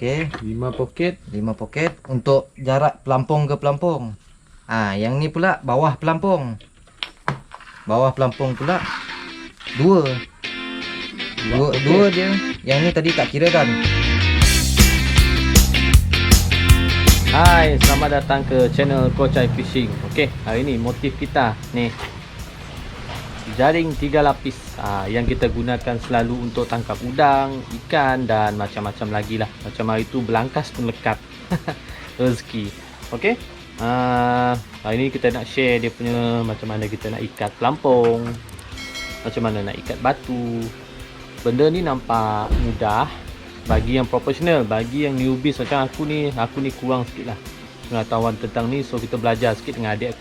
Oke, 5 poket. 5 poket untuk jarak pelampung ke pelampung. Yang ni pula bawah pelampung. Bawah pelampung pula 2. Dua dia. Yang ni tadi tak kira kan. Hai, selamat datang ke channel Kocai Fishing. Okey, hari ni motif kita ni jaring 3 lapis yang kita gunakan selalu untuk tangkap udang, ikan dan macam-macam lagi lah. Macam hari tu belangkas pun lekat rezeki. Okey, hari ni kita nak share dia punya macam mana kita nak ikat pelampung, macam mana nak ikat batu. Benda ni nampak mudah bagi yang profesional, bagi yang newbies macam aku ni kurang sikit lah pengetahuan tentang ni. So kita belajar sikit dengan adik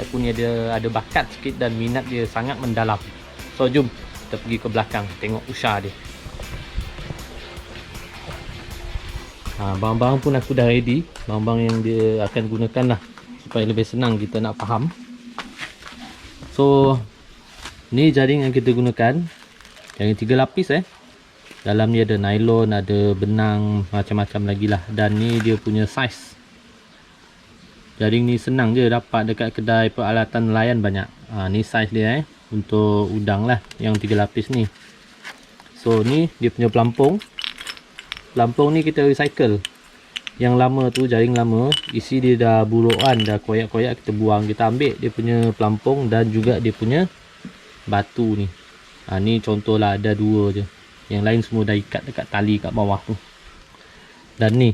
aku ni ada bakat sikit dan minat dia sangat mendalam. So jom kita pergi ke belakang tengok usaha dia. Barang-barang pun aku dah ready, barang-barang yang dia akan gunakan lah supaya lebih senang kita nak faham. So ni jaring yang kita gunakan, jaring 3 lapis dalam ni ada nylon, ada benang, macam-macam lagi lah. Dan ni dia punya size. Jaring ni senang je dapat dekat kedai peralatan nelayan banyak. Ni size dia untuk udang lah yang 3 lapis ni. So ni dia punya pelampung. Pelampung ni kita recycle. Yang lama tu, jaring lama, isi dia dah burukan, dah koyak-koyak, kita buang. Kita ambil dia punya pelampung dan juga dia punya batu ni. Ni contoh lah, ada 2 je. Yang lain semua dah ikat dekat tali kat bawah tu. Dan ni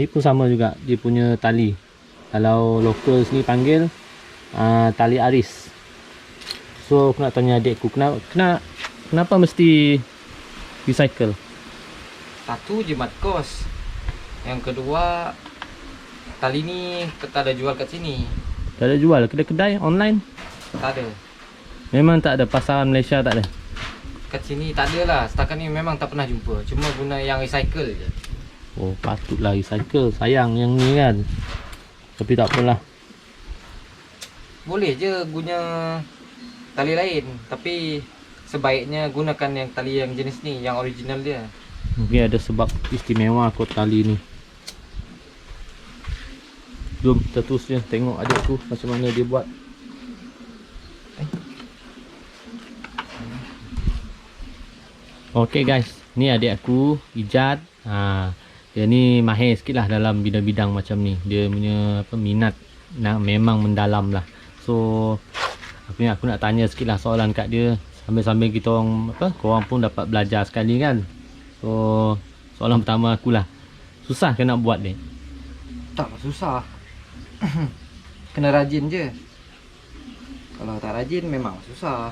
pun sama juga, dia punya tali. Kalau lokal sini panggil tali aris. So aku nak tanya adikku, kenapa mesti recycle? Satu, jimat kos. Yang kedua, tali ni tak ada jual kat sini. Tak ada jual kedai-kedai online? Tak ada. Memang tak ada, pasaran Malaysia tak ada? Kat sini tak ada lah. Setakat ni memang tak pernah jumpa. Cuma guna yang recycle je. Oh, patutlah recycle. Sayang yang ni kan. Tapi tak apalah. Boleh je guna tali lain, tapi sebaiknya gunakan yang tali yang jenis ni, yang original dia. Mungkin ada sebab istimewa kot tali ni. Jom kita terusnya tengok adikku macam mana dia buat. Okay guys, ni adik aku Ijat. Dia ni mahir sikit lah dalam bidang-bidang macam ni. Dia punya minat memang mendalam lah. So aku nak tanya sikit lah soalan kat dia, sambil-sambil kita korang pun dapat belajar sekali kan. So soalan pertama aku lah, susah ke nak buat ni? Tak susah. Kena rajin je. Kalau tak rajin memang susah.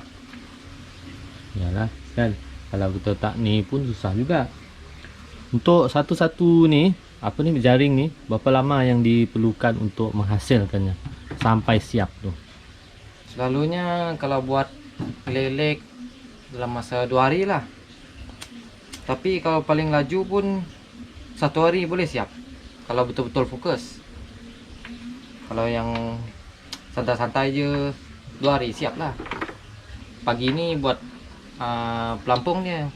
Yalah kan, kalau kita tak ni pun susah juga. Untuk satu-satu ni, jaring ni, berapa lama yang diperlukan untuk menghasilkannya sampai siap tu? Selalunya kalau buat lelek dalam masa 2 hari lah. Tapi kalau paling laju pun 1 hari boleh siap, kalau betul-betul fokus. Kalau yang santai-santai je 2 hari siap lah. Pagi ni buat pelampung dia,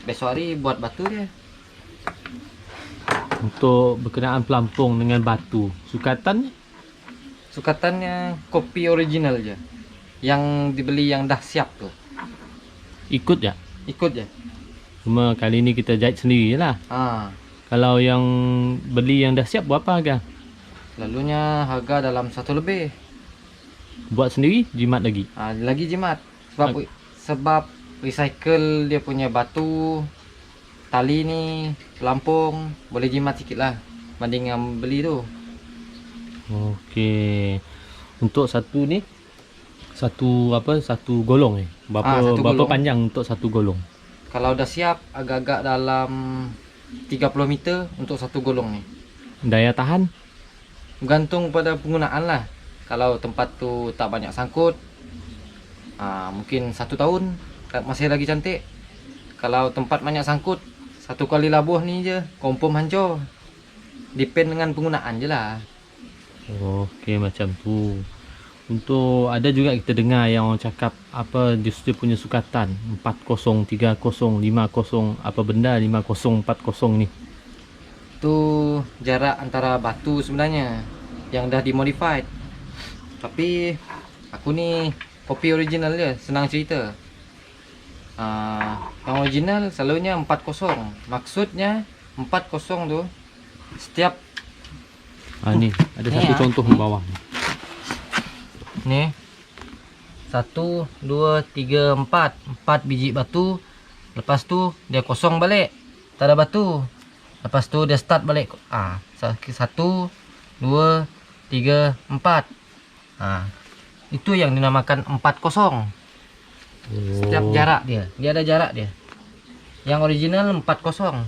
besok hari buat batu dia. Untuk berkenaan pelampung dengan batu, sukatannya kopi original je, yang dibeli yang dah siap tu. Ikut je? Ikut je. Cuma kali ni kita jahit sendiri je lah. Kalau yang beli yang dah siap berapa harga? Selalunya harga dalam 1 lebih. Buat sendiri jimat lagi? Lagi jimat. Sebab recycle dia punya batu, tali ni, pelampung, boleh jimat sikit lah banding yang beli tu. Okey. Untuk satu ni, satu golong ni, berapa panjang untuk satu golong? Kalau dah siap, agak-agak dalam 30 meter untuk satu golong ni. Daya tahan? Bergantung pada penggunaan lah. Kalau tempat tu tak banyak sangkut, mungkin 1 tahun masih lagi cantik. Kalau tempat banyak sangkut, 1 kali labuh ni je kompom hancur. Depend dengan penggunaan je lah. Okey, macam tu. Untuk ada juga kita dengar yang orang cakap dia punya sukatan 40, 30, 50, apa benda 50, 40 ni. Itu jarak antara batu sebenarnya yang dah dimodified. Tapi aku ni kopi original dia, senang cerita. Yang original selalunya 40. Maksudnya 40 tu setiap Ni ada Ni satu ya. contoh di bawah. ni 1 2 3 4 biji batu. Lepas tu dia kosong balik, tak ada batu. Lepas tu dia start balik. 1 2 3 4. Itu yang dinamakan 40. Setiap jarak dia ada jarak dia. Yang original 40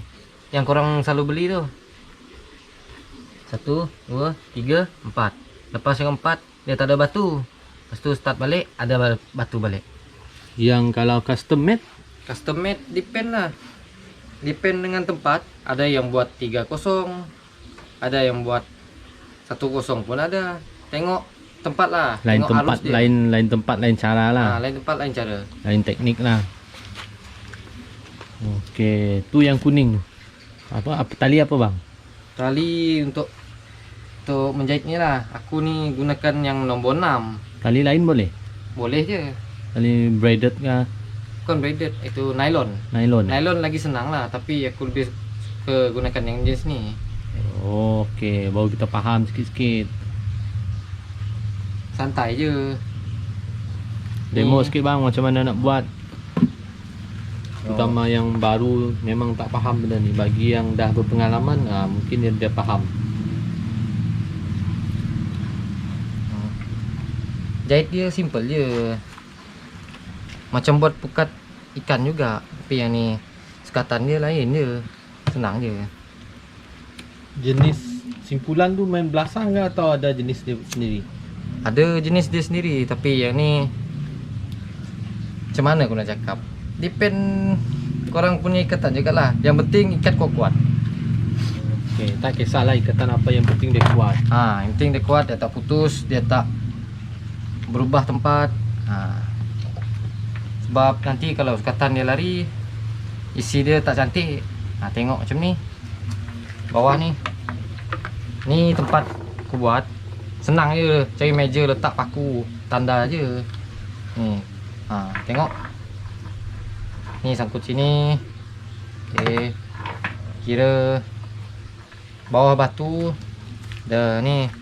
yang korang selalu beli tu. 1 2 3 4. Lepas yang 4 dia tak ada batu. Lepas tu start balik, ada batu balik. Yang kalau custom made, Custom made depend lah. Depend dengan tempat. Ada yang buat 30, ada yang buat 10 pun ada. Tengok tempat lah. lain Tengok tempat arus dia. lain tempat lain cara lah. Lain tempat lain cara. Lain teknik lah. Okey, tu yang kuning tu. Apa tali apa bang? Tali untuk menjahit ni lah. Aku ni gunakan yang nombor 6. Tali lain boleh? Boleh je. Tali braided ke Bukan braided, itu nylon. nylon? Nylon lagi senang lah, tapi aku lebih suka gunakan yang jenis ni. Okey, baru kita faham sikit-sikit. Santai je. Demo Ni. sikit bang macam mana nak buat. Terutama yang baru memang tak faham benda ni. Bagi yang dah berpengalaman, mungkin dia faham. Jahit dia simple je. Macam buat pukat ikan juga. Tapi yang ni sekatan dia lain je. Senang je. Jenis simpulan tu main belasang ke atau ada jenis dia sendiri? Ada jenis dia sendiri. Tapi yang ni macam mana aku nak cakap, depend korang punya ikatan juga lah. Yang penting ikat kuat-kuat. Okey, tak kisahlah ikatan apa, yang penting dia kuat. Yang penting dia kuat, dia tak putus, dia tak berubah tempat. Sebab nanti kalau sekatan dia lari, isi dia tak cantik. Tengok macam ni. Bawah ni. Ni tempat aku buat. Senang je, cari meja, letak paku, tanda je. Ni. Tengok. Ni sangkut sini. Okey. Kira bawah batu. Dah ni.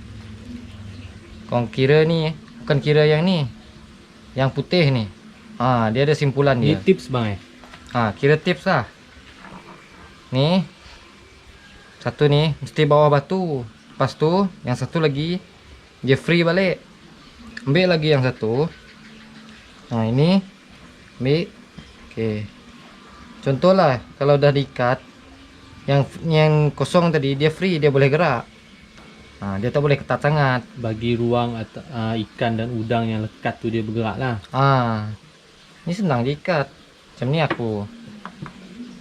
Kau kira ni, bukan kira yang ni. Yang putih ni. Dia ada simpulan Ni dia. tips bang Kira tips lah. Ni. Satu ni mesti bawah batu. Lepas tu yang satu lagi dia free balik. Ambil lagi yang satu. Ini ambil. Okey. Contohlah kalau dah diikat, yang kosong tadi dia free, dia boleh gerak. Dia tak boleh ketat sangat. Bagi ruang ikan dan udang yang lekat tu dia bergerak lah. Ni senang diikat. Macam ni aku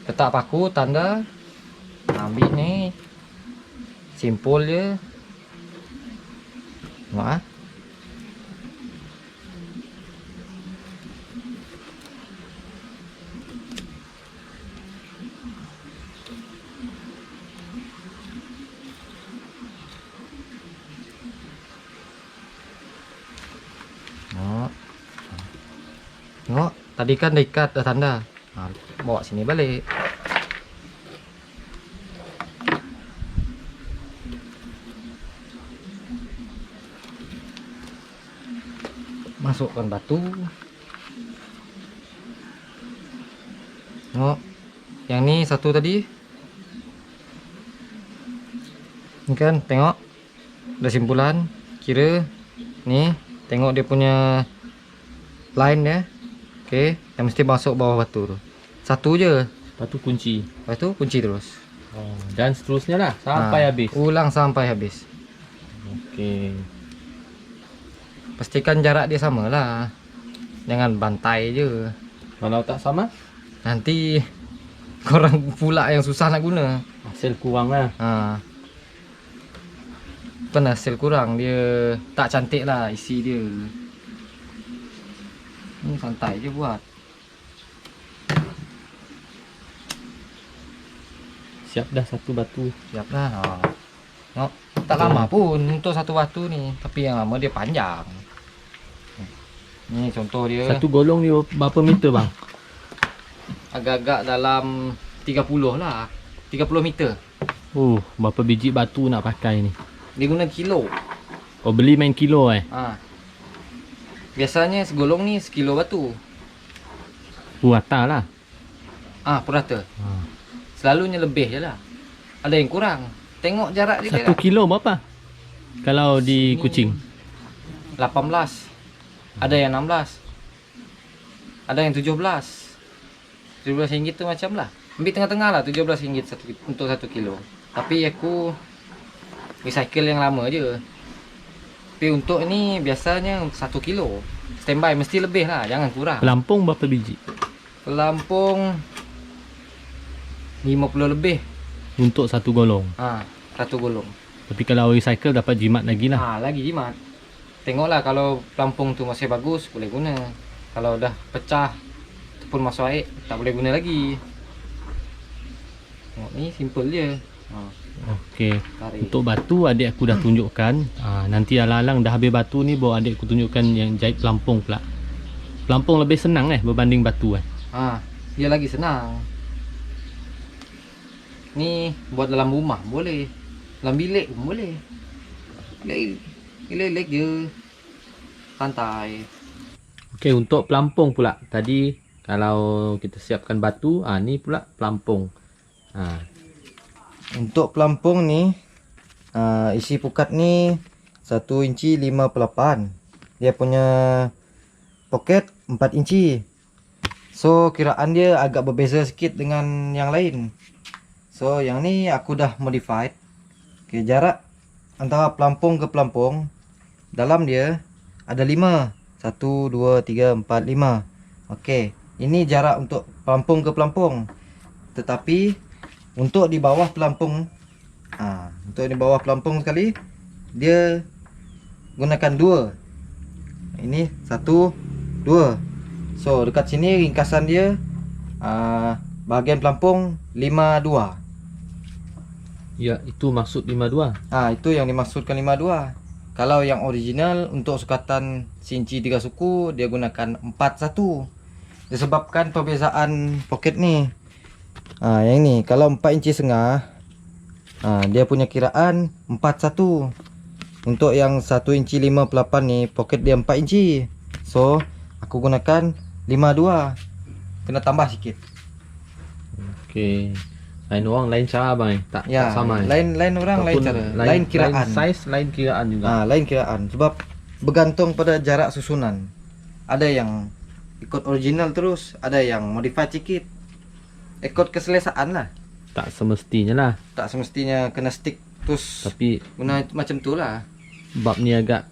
letak paku, tanda. Ambil ni. Simpul je. Tengok Tengok, tadi kan dah ikat, dah tanda. Bawa sini balik. Masukkan batu. Tengok. Yang ni satu tadi. Ni kan, tengok. Dah simpulan. Kira. Ni, tengok dia punya line dia. Okey, yang mesti masuk bawah batu tu. Satu je. Lepas tu kunci. Lepas tu kunci terus. Dan seterusnya lah sampai habis. Ulang sampai habis. Okey. Pastikan jarak dia sama lah. Jangan bantai je. Kalau tak sama, Nanti korang pula yang susah nak guna. hasil kurang lah. Bukan hasil kurang, dia tak cantik lah isi dia. Ni santai je buat. siap dah satu batu. Siap dah. No, tak lama pun untuk satu batu ni, tapi yang lama dia panjang. Ni contoh dia. Satu golong ni berapa meter bang? Agak-agak dalam 30 lah. 30 meter. Berapa biji batu nak pakai ni? Dia guna kilo. Oh, beli main kilo Biasanya segolong ni sekilo batu. Rata lah. Purata. Selalunya lebih je lah. Ada yang kurang. Tengok jarak dia. 1 kilo berapa? Kalau di Sini Kuching 18. Ada yang 16. Ada yang 17. 17 ringgit tu macam lah. Ambil tengah-tengah lah 17 ringgit untuk 1 kilo. Tapi aku recycle yang lama je. Tapi untuk ni biasanya 1 kilo. Standby mesti lebih lah, jangan kurang. Pelampung berapa biji? Pelampung 50 lebih. Untuk satu golong. Satu golong. Tapi kalau recycle dapat jimat lagi lah. Lagi jimat. Tengoklah kalau pelampung tu masih bagus boleh guna. Kalau dah pecah ataupun masuk air tak boleh guna lagi. Tengok ni simple je. Okey. Tarik. Untuk batu adik aku dah tunjukkan. Nanti alang-alang dah habis batu ni baru adik aku tunjukkan yang jahit pelampung pula. Pelampung lebih senang berbanding batu Dia lagi senang. Ni buat dalam rumah boleh. Dalam bilik pun boleh. Lelek je. Santai. Okey, untuk pelampung pula. Tadi kalau kita siapkan batu, ni pula pelampung. Untuk pelampung ni isi pukat ni 1 inci 5/8. Dia punya poket 4 inci. So kiraan dia agak berbeza sikit dengan yang lain. So yang ni aku dah modified. Okey, jarak antara pelampung ke pelampung dalam dia ada 5. 1 2 3 4 5. Okey, ini jarak untuk pelampung ke pelampung. Tetapi untuk di bawah pelampung, untuk di bawah pelampung sekali dia gunakan 2. Ini 1 2. So dekat sini ringkasan dia bahagian pelampung 52. Ya, itu maksud 52. Itu yang dimaksudkan 52. Kalau yang original untuk sukatan sinci 3 suku dia gunakan 41. Disebabkan perbezaan poket ni. Yang ni kalau 4 inci setengah, dia punya kiraan 41. Untuk yang 1 inci 5/8 ni poket dia 4 inci. So aku gunakan 52. Kena tambah sikit. Okey. Lain orang lain cara bang, tak sama. Lain orang lain cara. Lain kiraan. Lain size, lain kiraan juga. Lain kiraan sebab bergantung pada jarak susunan. Ada yang ikut original terus, ada yang modified sikit. Ikut keselesaan lah. Tak semestinya lah. Tak semestinya kena stick terus. Tapi guna macam tu lah. bab ni agak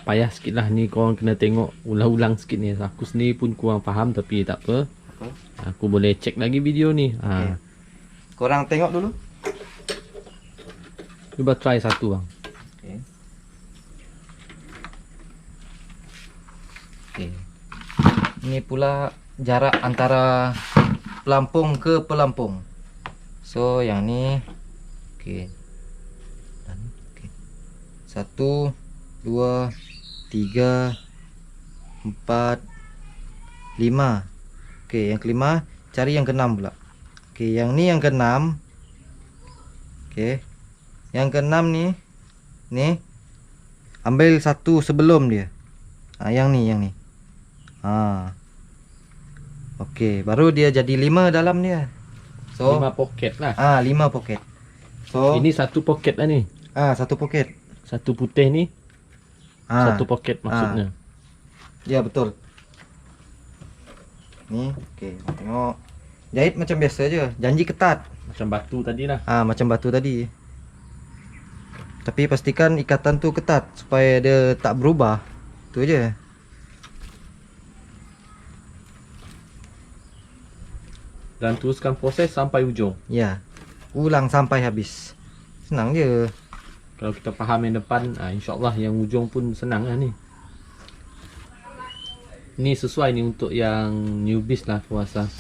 payah sikit lah ni, korang kena tengok ulang-ulang sikit ni. Aku sendiri pun kurang faham tapi tak apa. Aku boleh cek lagi video ni. Korang tengok dulu. Cuba try satu bang. Ini pula jarak antara pelampung ke pelampung. So yang ni okey. 1 2 3 4 5. Okey, yang kelima, cari yang keenam pula. Okey, yang ni yang keenam. Okey. Yang keenam ni ambil satu sebelum dia. Yang ni. Okey, baru dia jadi 5 dalam dia. So 5 poket lah. 5 poket. So ini satu poket lah ni. Satu poket. Satu putih ni. Satu poket maksudnya. Ya betul. Ni okey, tengok. Jahit macam biasa je, janji ketat. Macam batu tadi lah. Macam batu tadi. Tapi pastikan ikatan tu ketat supaya dia tak berubah. Tu je. Dan teruskan proses sampai ujung. Ya. Ulang sampai habis. Senang je. Kalau kita faham yang depan, insyaAllah yang ujung pun senang lah ni. Ni sesuai ni untuk yang newbies lah aku rasa.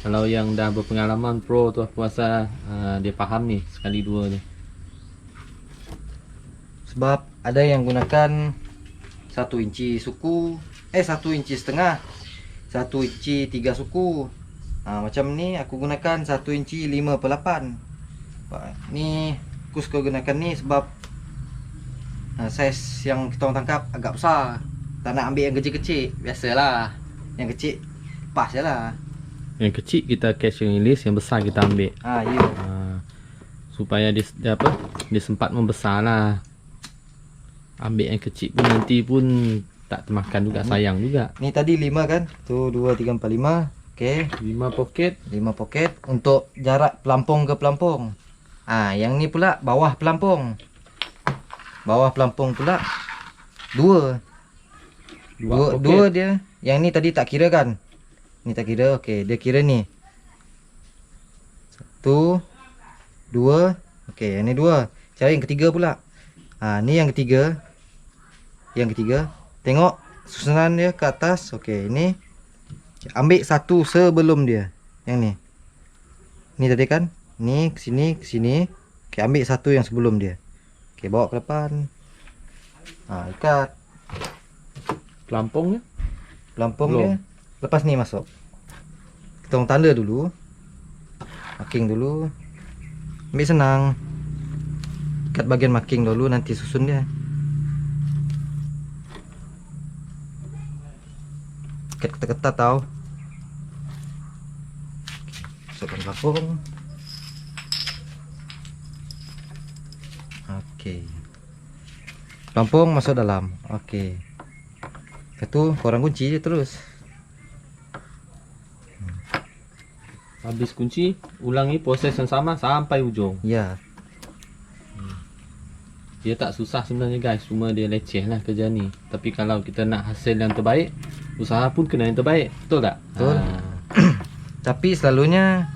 Kalau yang dah berpengalaman pro tu aku rasa dia faham ni sekali dua ni. Sebab ada yang gunakan 1 inci suku, 1 inci setengah, 1 inci 3 suku. Macam ni aku gunakan 1 inci 5/8. Ni aku suka gunakan ni sebab saiz yang kita orang tangkap agak besar. Tak nak ambil yang kecil-kecil. Biasalah, yang kecil pas je lah. Yang kecil kita catch and release, yang besar kita ambil. Ya. Supaya dia apa? Dia sempat membesar lah. Ambil yang kecil pun nanti pun tak termakan juga, sayang juga. Ni tadi 5 kan? Tu 2 3 4 5. Okey. 5 poket. 5 poket untuk jarak pelampung ke pelampung. Yang ni pula bawah pelampung. Bawah pelampung pula 2 dia. Yang ni tadi tak kira kan? Ni tak kira. Okey, dia kira ni 1 2. Okey, yang ni 2. Cara yang ketiga pula. Ni yang ketiga. Yang ketiga. Tengok susunan dia ke atas. Okey, ini ambil satu sebelum dia. Yang ni. Ni tadi kan? Ni ke sini, ke sini. Okey, ambil satu yang sebelum dia. Okey, bawa ke depan. Ikat Pelampungnya. pelampung Belum. dia. Lepas ni masuk. Kita orang tanda dulu. Marking dulu. Ambil senang. Ikat bahagian marking dulu, nanti susun dia. Ikat ketat-ketat tau. Masukkan pelampung. Okey. Pelampung masuk dalam. Okey. Lepas tu korang kunci je terus. Habis kunci, ulangi proses yang sama sampai ujung. Ya. Dia tak susah sebenarnya guys, cuma dia leceh lah kerja ni. Tapi kalau kita nak hasil yang terbaik, usaha pun kena yang terbaik. Betul tak? Betul. Tapi selalunya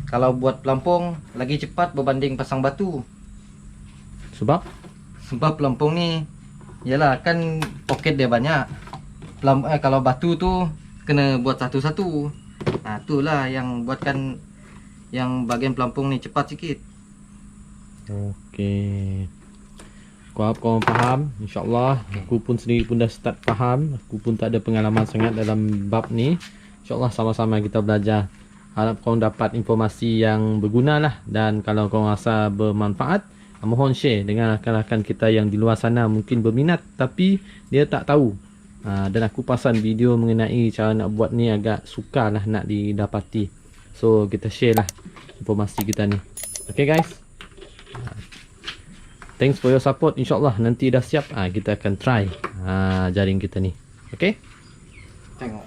kalau buat pelampung lagi cepat berbanding pasang batu. Sebab Sebab pelampung ni yalah kan poket dia banyak. Kalau batu tu kena buat satu-satu. Itulah yang buatkan yang bahagian pelampung ni cepat sikit. okey. Aku harap korang faham. InsyaAllah aku pun sendiri pun dah start faham. Aku pun tak ada pengalaman sangat dalam bab ni. InsyaAllah sama-sama kita belajar. Harap korang dapat informasi yang berguna lah. Dan kalau korang rasa bermanfaat, mohon share dengan rakan-rakan kita yang di luar sana mungkin berminat tapi dia tak tahu. Dan aku pasang video mengenai cara nak buat ni agak sukar lah nak didapati. So kita share lah informasi kita ni. Okay guys, thanks for your support. InsyaAllah nanti dah siap kita akan try jaring kita ni. Okay. Tengok.